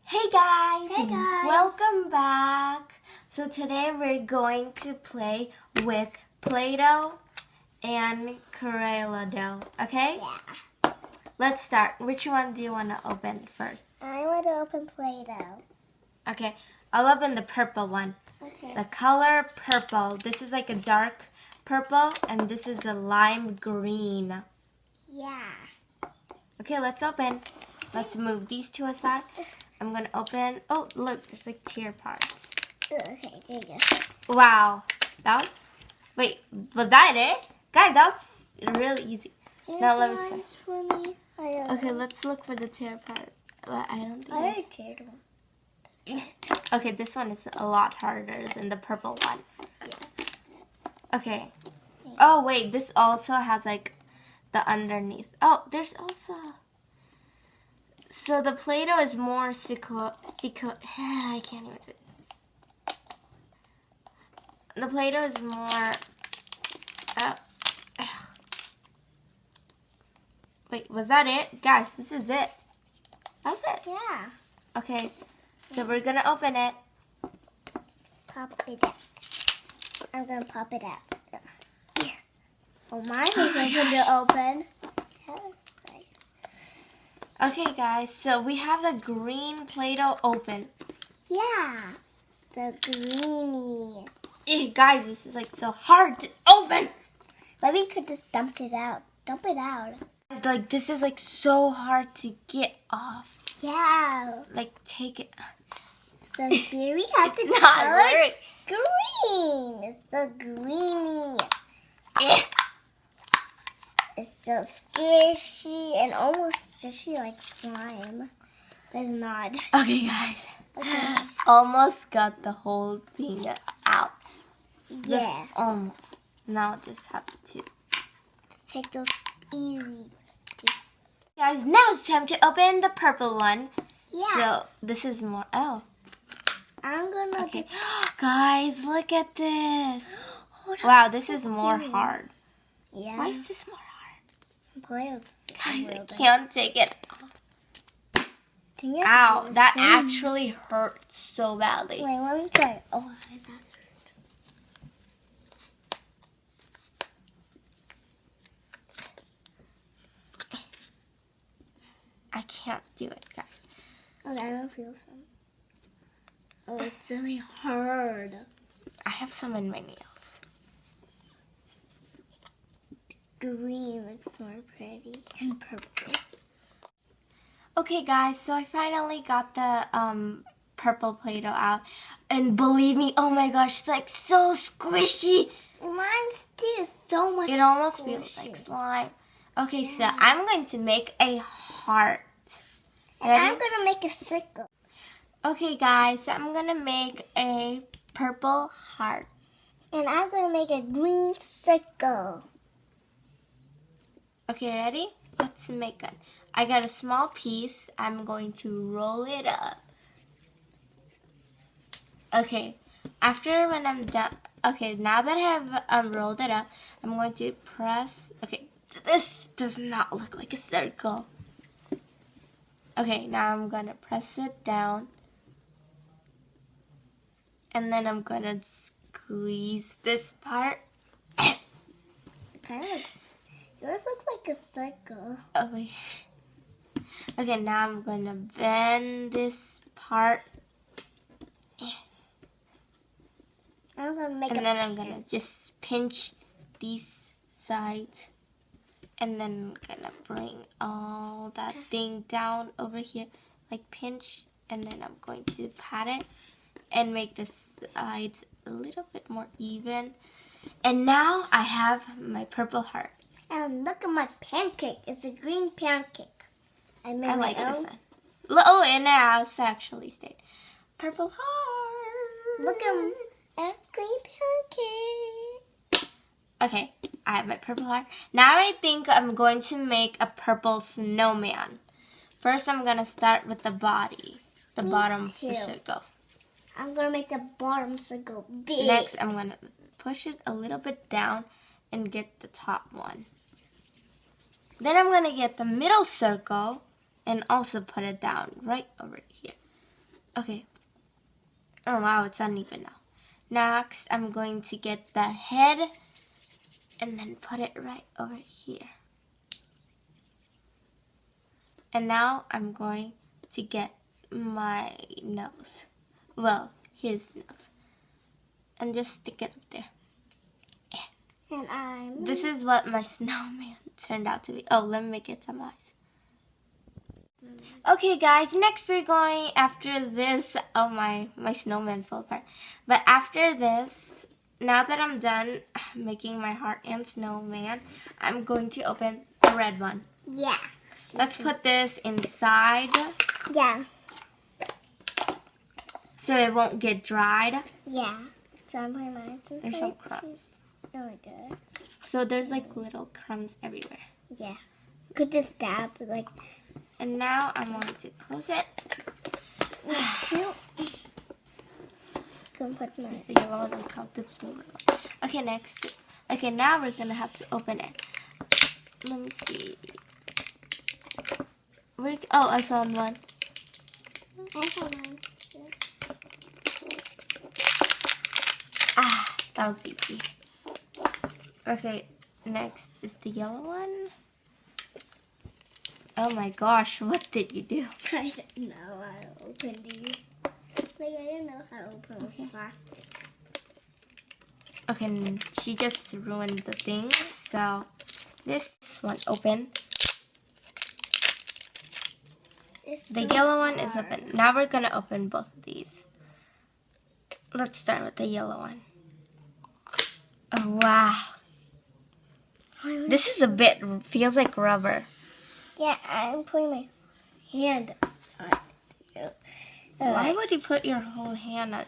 Hey guys! Hey guys! Welcome back! So today we're going to play with Play-Doh and Corella dough, okay? Yeah. Let's start. Which one do you want to open first? I want to open Play-Doh. Okay, I'll open the purple one. Okay. The color purple. This is like a dark purple and this is a lime green. Yeah. Okay, let's open. Let's move these two aside. I'm gonna open. Oh, look, there's like tear parts. Okay, there you go. Wow, that was. Wait, was that it, guys? That was really easy. Now let me start. For me. Okay, let's look for the tear part. I don't think. I already teared one. Okay, this one is a lot harder than the purple one. Yeah. Okay. Oh wait, this also has like the underneath. Oh, there's also. So the Play-Doh is more I can't even say. The Play-Doh is more. Wait, was that it, guys? This is it. That's it. Yeah. Okay, so we're gonna open it. Pop it out. I'm gonna pop it out. Yeah. Oh, mine is open to open. Okay, guys, so we have the green Play-Doh open. Yeah. The greeny. Guys, this is like so hard to open. Maybe you could just dump it out. Dump it out. It's like this is like so hard to get off. Yeah. Like take it. So here we have the It's not color working. green. It's so greeny. It's so squishy and almost squishy like slime. But it's not. Okay, guys. Okay. Almost got the whole thing out. Just Yeah. almost. Now just have to. Take those easy. Guys, now it's time to open the purple one. Yeah. So this is more. Oh. I'm gonna Okay. Guys, look at this. Oh, that's Wow, this is so more cool. hard. Yeah. Why is this more hard? Guys, I Can can't take it off. you Ow, do the that same? actually hurt so badly. Wait, let me try. Oh, that's hurt. I can't do it, guys. Okay, I don't feel some. Oh, it's really hard. I have some in my nails. Green looks more pretty and purple. Okay, guys, so I finally got the purple Play-Doh out. And believe me, oh my gosh, it's like so squishy. Mine still so much. It almost squishy. feels like slime. Okay, so I'm going to make a heart. And Ready? I'm gonna make a circle. Okay, guys, so I'm going to make a purple heart. And I'm gonna make a green circle. Okay, ready? Let's make it. I got a small piece. I'm going to roll it up. Okay, after when I'm done. Okay, now that I have rolled it up, I'm going to press. Okay, this does not look like a circle. Okay, now I'm gonna press it down. And then I'm gonna squeeze this part. Kind of. Yours looks like a circle. Oh, wait. Okay, now I'm gonna bend this part. I'm gonna make And then I'm gonna just pinch these sides. And then I'm gonna bring all that thing down over here. Like pinch. And then I'm going to pat it. And make the sides a little bit more even. And now I have my purple heart. And look at my pancake. It's a green pancake. I made I my like own. this one. Oh, and now it's actually stayed. Purple heart. Look at a green pancake. Okay, I have my purple heart. Now I think I'm going to make a purple snowman. First, I'm going to start with the body. The Me bottom of the too. circle. I'm gonna make the bottom circle big. Next, I'm going to push it a little bit down and get the top one. Then I'm going to get the middle circle and also put it down right over here. Okay. Oh wow, it's uneven now. Next, I'm going to get the head and then put it right over here. And now I'm going to get my nose. Well, his nose. And just stick it up there. And This is what my snowman turned out to be. Oh, let me make it some eyes. Okay, guys, next we're going after this. Oh, my snowman fell apart. But after this, now that I'm done making my heart and snowman, I'm going to open the red one. Yeah. Let's put this inside. Yeah. So it won't get dried. Yeah. Try my mind. There's some crumbs. Oh my god. So there's like little crumbs everywhere. Yeah. Could just dab like. And now I'm going to close it. Can put my. There's the yellow one and count the blue one. Okay, next. Okay, now we're gonna have to open it. Let me see. Oh, I found one. I found one. Ah, that was easy. Okay, next is the yellow one. Oh my gosh, what did you do? I didn't know how to open these. Like, I didn't know how to open plastic. Okay, she just ruined the thing. So, this one open. The yellow one is open. Now we're gonna open both of these. Let's start with the yellow one. Oh, wow. This is a bit, feels like rubber. Yeah, I'm putting my hand on it. Why would you put your whole hand on?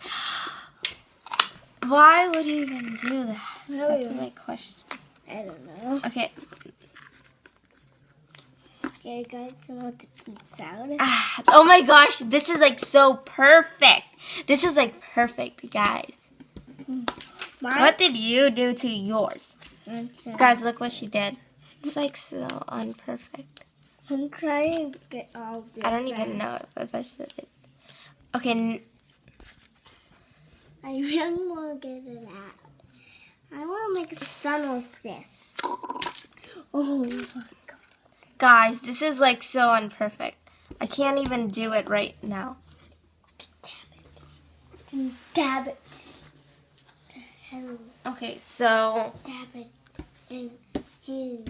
Why would you even do that? That's my question. I don't know. Okay. Okay, guys, you know what the teeth sound? Oh my gosh, this is like so perfect. This is like perfect, guys. What did you do to yours? Okay. Guys, look what she did. It's like so unperfect. I'm trying to get all this. I don't even know if I should. Okay. I really want to get it out. I want to make a sun with this. Oh my god. Guys, this is like so unperfect. I can't even do it right now. Dab it. Okay, so. Dab it in his.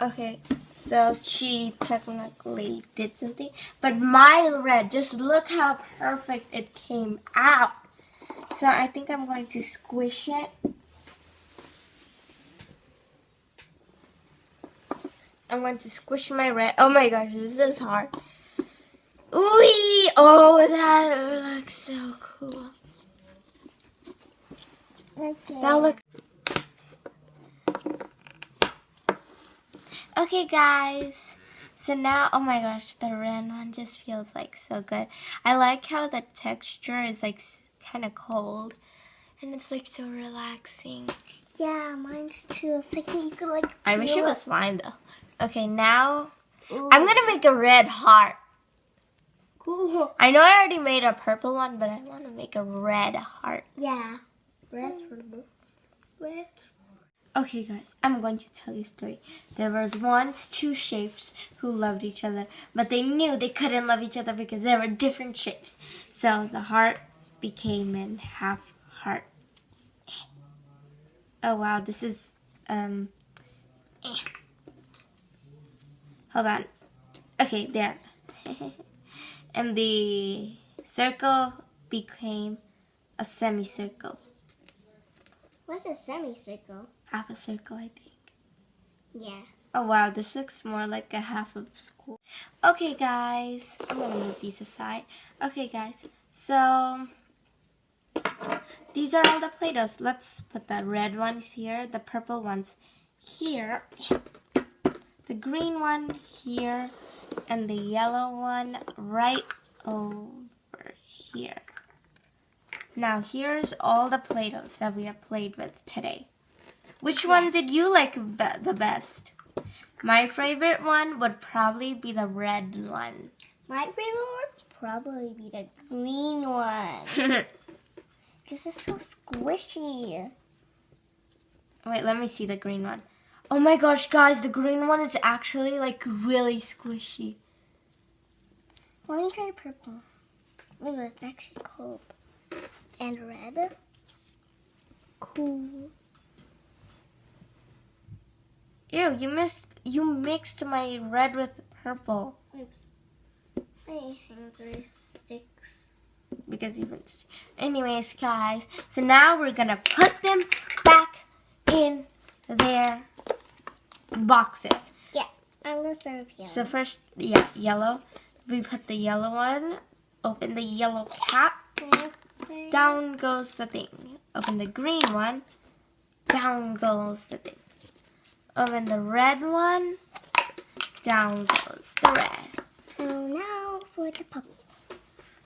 Okay, so she technically did something. But my red, just look how perfect it came out. So I think I'm going to squish it. I'm going to squish my red. Oh my gosh, this is hard. Ooh, oh, that looks so cool. Okay. That looks. Okay, guys. So now, oh my gosh, the red one just feels like so good. I like how the texture is like kind of cold, and it's like so relaxing. Yeah, mine's too. It's like you could like. I wish it was slime though. Okay, now Ooh. I'm gonna make a red heart. Cool. I know I already made a purple one, but I want to make a red heart. Yeah. Red. Okay, guys, I'm going to tell you a story. There was once two shapes who loved each other, but they knew they couldn't love each other because they were different shapes. So the heart became in half heart. Oh wow, this is Hold on. Okay, there. And the circle became a semicircle. What's a semicircle? Half a circle, I think. Yeah. Oh wow, this looks more like a half of school. Okay, guys. I'm gonna move these aside. Okay, guys. So, these are all the Play-Dohs. Let's put the red ones here, the purple ones here, the green one here, and the yellow one right over here. Now, here's all the Play-Dohs that we have played with today. Which one did you like the best? My favorite one would probably be the red one. My favorite one probably be the green one. This is so squishy. Wait, let me see the green one. Oh my gosh, guys, the green one is actually like really squishy. Why don't you try purple? Look, it's actually cold. And red. Cool. Ew, you mixed my red with purple. Oops. My hands are sticks. Because you've been... Anyways, guys, so now we're gonna put them back in their boxes. Yeah, I'm gonna start with yellow. So first, yeah, yellow. We put the yellow one. Open the yellow cap. Down goes the thing. Open the green one. Down goes the thing. Open the red one. Down goes the red. So now for the purple.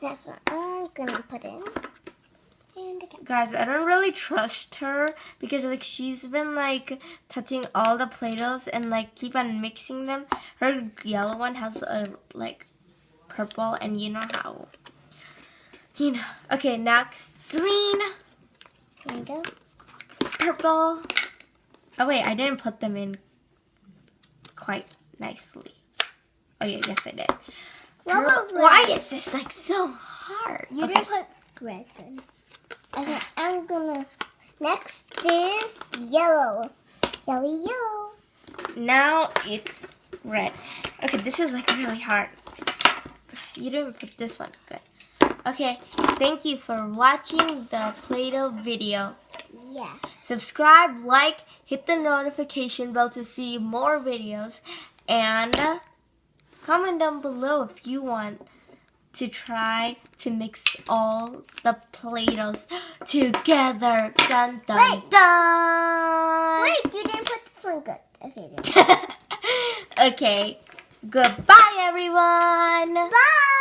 That's what I'm gonna put in. And the cap. Guys, I don't really trust her because like she's been like touching all the Play-Dohs and like keep on mixing them. Her yellow one has a like purple, and you know how. You know. Okay, next green, There we go. purple. Oh wait, I didn't put them in quite nicely. Oh yeah, yes I did. Why is this like so hard? You didn't put red in. Okay, I'm gonna. Next is yellow. Yellow. Now it's red. Okay, this is like really hard. You didn't put this one. Good. Okay, thank you for watching the Play-Doh video. Yeah. Subscribe, like, hit the notification bell to see more videos, and comment down below if you want to try to mix all the Play-Dohs together. Dun dun Wait. dun! Wait, you didn't put this one good. Okay, then. Okay, goodbye everyone! Bye!